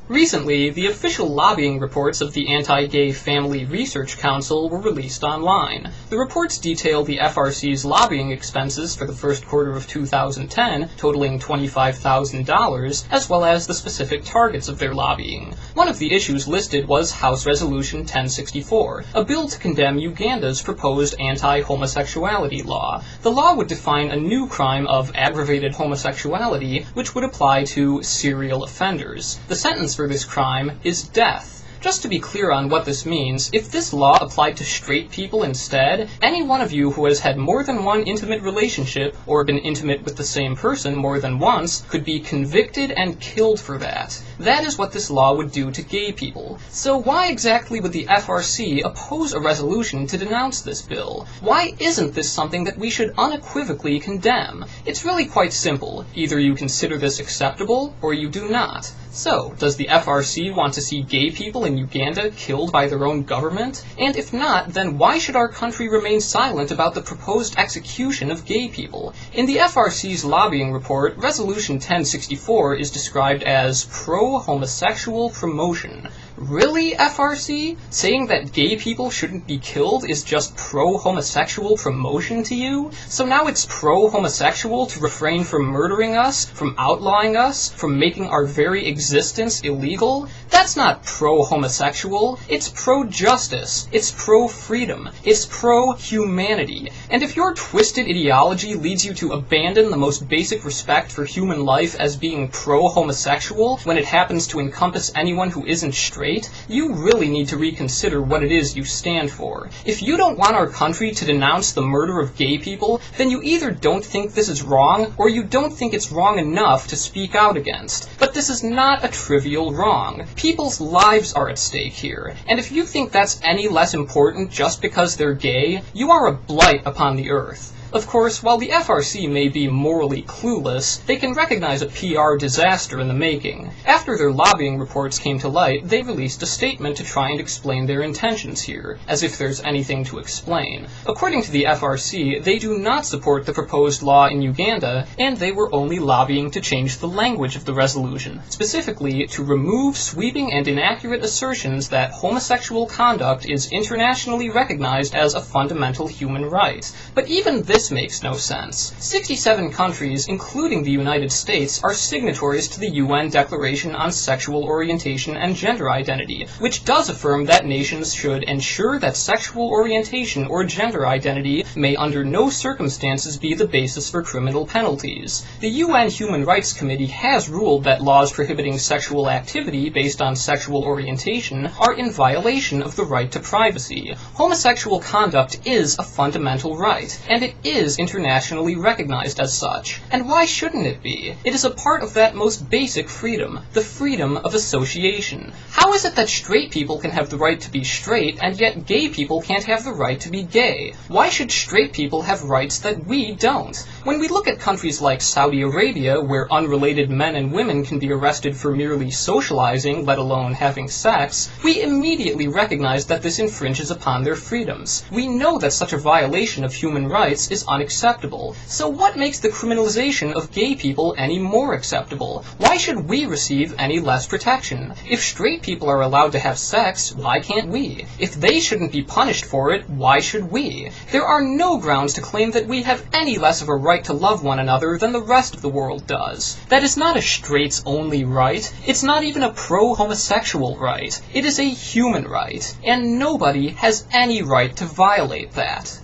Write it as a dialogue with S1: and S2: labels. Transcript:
S1: Recently, the official lobbying reports of the Anti-Gay Family Research Council were released online. The reports detail the FRC's lobbying expenses for the first quarter of 2010, totaling $25,000, as well as the specific targets of their lobbying. One of the issues listed was House Resolution 1064, a bill to condemn Uganda's proposed anti-homosexuality law. The law would define a new crime of aggravated homosexuality, which would apply to serial offenders. The sentence for this crime is death. Just to be clear on what this means, if this law applied to straight people instead, any one of you who has had more than one intimate relationship, or been intimate with the same person more than once, could be convicted and killed for that. That is what this law would do to gay people. So why exactly would the FRC oppose a resolution to denounce this bill? Why isn't this something that we should unequivocally condemn? It's really quite simple. Either you consider this acceptable, or you do not. So, does the FRC want to see gay people in Uganda killed by their own government? And if not, then why should our country remain silent about the proposed execution of gay people? In the FRC's lobbying report, Resolution 1064 is described as pro-homosexual promotion. Really, FRC? Saying that gay people shouldn't be killed is just pro-homosexual promotion to you? So now it's pro-homosexual to refrain from murdering us, from outlawing us, from making our very existence illegal? That's not pro-homosexual. It's pro-justice. It's pro-freedom. It's pro-humanity. And if your twisted ideology leads you to abandon the most basic respect for human life as being pro-homosexual when it happens to encompass anyone who isn't straight, you really need to reconsider what it is you stand for. If you don't want our country to denounce the murder of gay people, then you either don't think this is wrong, or you don't think it's wrong enough to speak out against. But this is not a trivial wrong. People's lives are at stake here, and if you think that's any less important just because they're gay, you are a blight upon the earth. Of course, while the FRC may be morally clueless, they can recognize a PR disaster in the making. After their lobbying reports came to light, they released a statement to try and explain their intentions here, as if there's anything to explain. According to the FRC, they do not support the proposed law in Uganda, and they were only lobbying to change the language of the resolution, specifically to remove sweeping and inaccurate assertions that homosexual conduct is internationally recognized as a fundamental human right. But even this makes no sense. 67 countries, including the United States, are signatories to the UN Declaration on Sexual Orientation and Gender Identity, which does affirm that nations should ensure that sexual orientation or gender identity may under no circumstances be the basis for criminal penalties. The UN Human Rights Committee has ruled that laws prohibiting sexual activity based on sexual orientation are in violation of the right to privacy. Homosexual conduct is a fundamental right, and it is internationally recognized as such. And why shouldn't it be? It is a part of that most basic freedom, the freedom of association. How is it that straight people can have the right to be straight, and yet gay people can't have the right to be gay? Why should straight people have rights that we don't? When we look at countries like Saudi Arabia, where unrelated men and women can be arrested for merely socializing, let alone having sex, we immediately recognize that this infringes upon their freedoms. We know that such a violation of human rights is unacceptable. So what makes the criminalization of gay people any more acceptable? Why should we receive any less protection? If straight people are allowed to have sex, why can't we? If they shouldn't be punished for it, why should we? There are no grounds to claim that we have any less of a right to love one another than the rest of the world does. That is not a straights-only right. It's not even a pro-homosexual right. It is a human right, and nobody has any right to violate that.